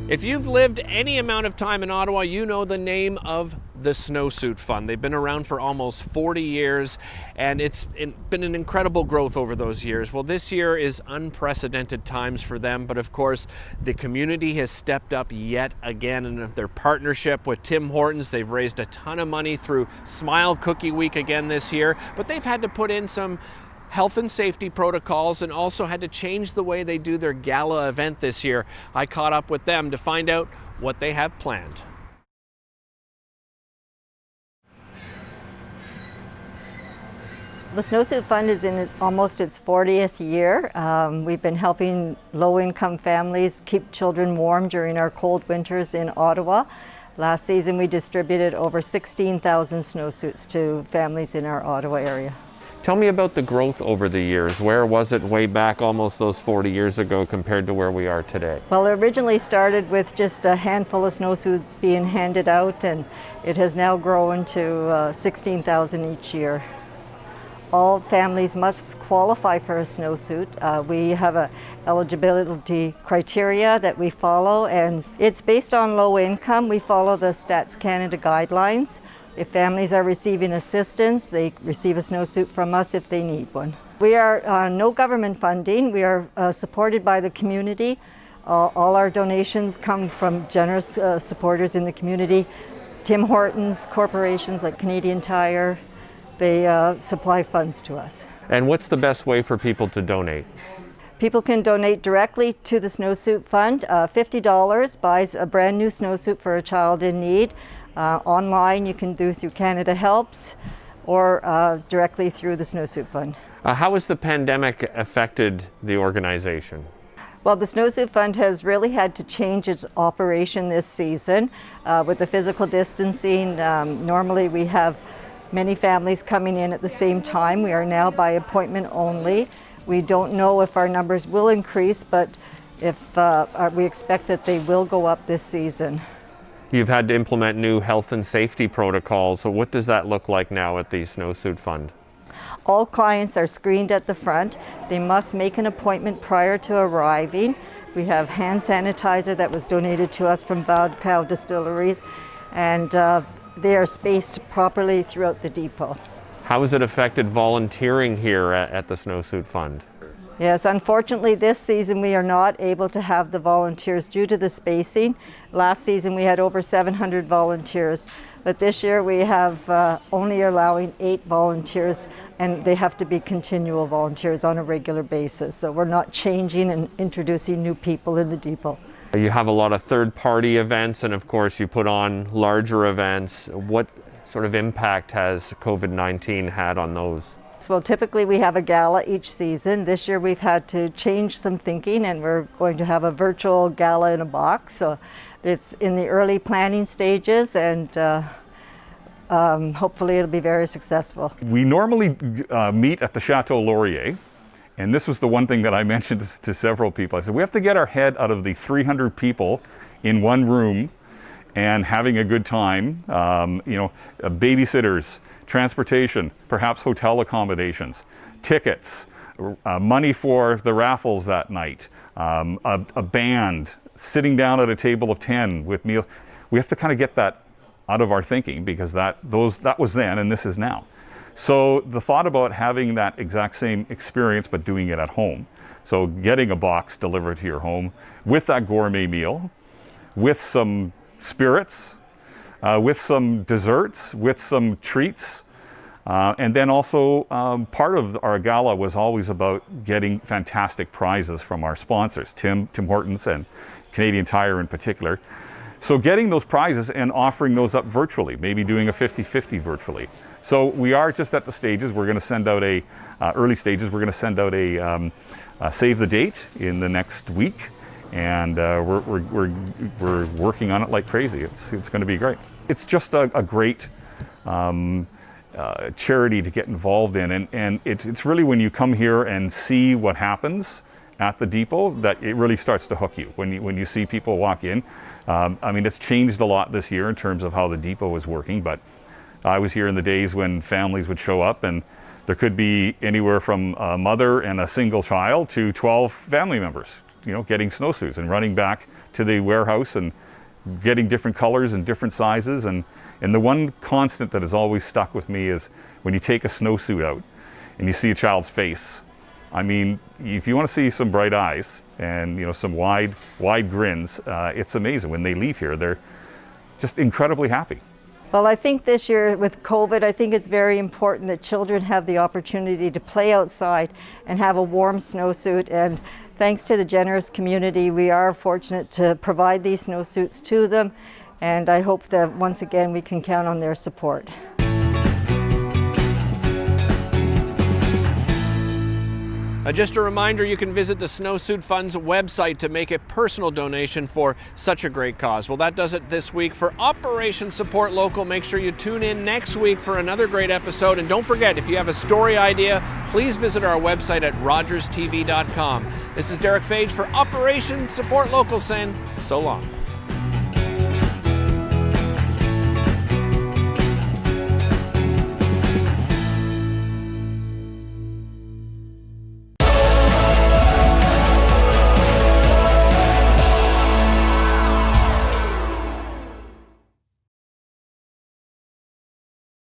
If you've lived any amount of time in Ottawa, you know the name of the Snowsuit Fund. They've been around for almost 40 years, and it's been an incredible growth over those years. Well, this year is unprecedented times for them, but of course, the community has stepped up yet again in their partnership with Tim Hortons. They've raised a ton of money through Smile Cookie Week again this year, but they've had to put in some health and safety protocols and also had to change the way they do their gala event this year. I caught up with them to find out what they have planned. The Snowsuit Fund is in almost its 40th year. We've been helping low-income families keep children warm during our cold winters in Ottawa. Last season we distributed over 16,000 snowsuits to families in our Ottawa area. Tell me about the growth over the years. Where was it way back almost those 40 years ago compared to where we are today? Well, it originally started with just a handful of snowsuits being handed out, and it has now grown to 16,000 each year. All families must qualify for a snowsuit. We have a eligibility criteria that we follow, and it's based on low income. We follow the Stats Canada guidelines. If families are receiving assistance, they receive a snowsuit from us if they need one. We are no government funding. We are supported by the community. All our donations come from generous supporters in the community. Tim Hortons, corporations like Canadian Tire, they supply funds to us. And what's the best way for people to donate? People can donate directly to the Snowsuit Fund. $50 buys a brand new snowsuit for a child in need. Online you can do through Canada Helps or directly through the Snowsuit Fund. How has the pandemic affected the organization? Well, the Snowsuit Fund has really had to change its operation this season with the physical distancing. Normally we have many families coming in at the same time. We are now by appointment only. We don't know if our numbers will increase, but we expect that they will go up this season. You've had to implement new health and safety protocols. So what does that look like now at the Snowsuit Fund? All clients are screened at the front. They must make an appointment prior to arriving. We have hand sanitizer that was donated to us from Vodka Distillery, and they are spaced properly throughout the depot. How has it affected volunteering here at the Snowsuit Fund? Yes, unfortunately this season we are not able to have the volunteers due to the spacing. Last season we had over 700 volunteers, but this year we have only allowing 8 volunteers, and they have to be continual volunteers on a regular basis. So we're not changing and introducing new people in the depot. You have a lot of third-party events, and of course you put on larger events. What sort of impact has COVID-19 had on those? Well, typically we have a gala each season. This year we've had to change some thinking, and we're going to have a virtual gala in a box. So it's in the early planning stages, and hopefully it'll be very successful. We normally meet at the Chateau Laurier, and this was the one thing that I mentioned to several people. I said, we have to get our head out of the 300 people in one room and having a good time, babysitters, transportation, perhaps hotel accommodations, tickets, money for the raffles that night, a band, sitting down at a table of 10 with meal. We have to kind of get that out of our thinking, because that was then and this is now. So the thought about having that exact same experience but doing it at home, so getting a box delivered to your home with that gourmet meal, with some spirits, with some desserts, with some treats. And then also part of our gala was always about getting fantastic prizes from our sponsors, Tim Hortons and Canadian Tire in particular. So getting those prizes and offering those up virtually, maybe doing a 50-50 virtually. So we are just at the stages. We're going to send out early stages, we're going to send out a save the date in the next week. And we're working on it like crazy. It's going to be great. It's just a great charity to get involved in, and it's really when you come here and see what happens at the depot that it really starts to hook you. When you see people walk in, I mean, it's changed a lot this year in terms of how the depot is working. But I was here in the days when families would show up, and there could be anywhere from a mother and a single child to 12 family members. getting snowsuits and running back to the warehouse and getting different colors and different sizes. And the one constant that has always stuck with me is when you take a snowsuit out and you see a child's face. I mean, if you want to see some bright eyes and some wide grins, it's amazing. When they leave here, they're just incredibly happy. Well, I think this year with COVID, I think it's very important that children have the opportunity to play outside and have a warm snowsuit. And thanks to the generous community, we are fortunate to provide these snowsuits to them. And I hope that once again we can count on their support. Just a reminder, you can visit the Snowsuit Fund's website to make a personal donation for such a great cause. Well, that does it this week for Operation Support Local. Make sure you tune in next week for another great episode. And don't forget, if you have a story idea, please visit our website at rogerstv.com. This is Derek Fage for Operation Support Local saying so long.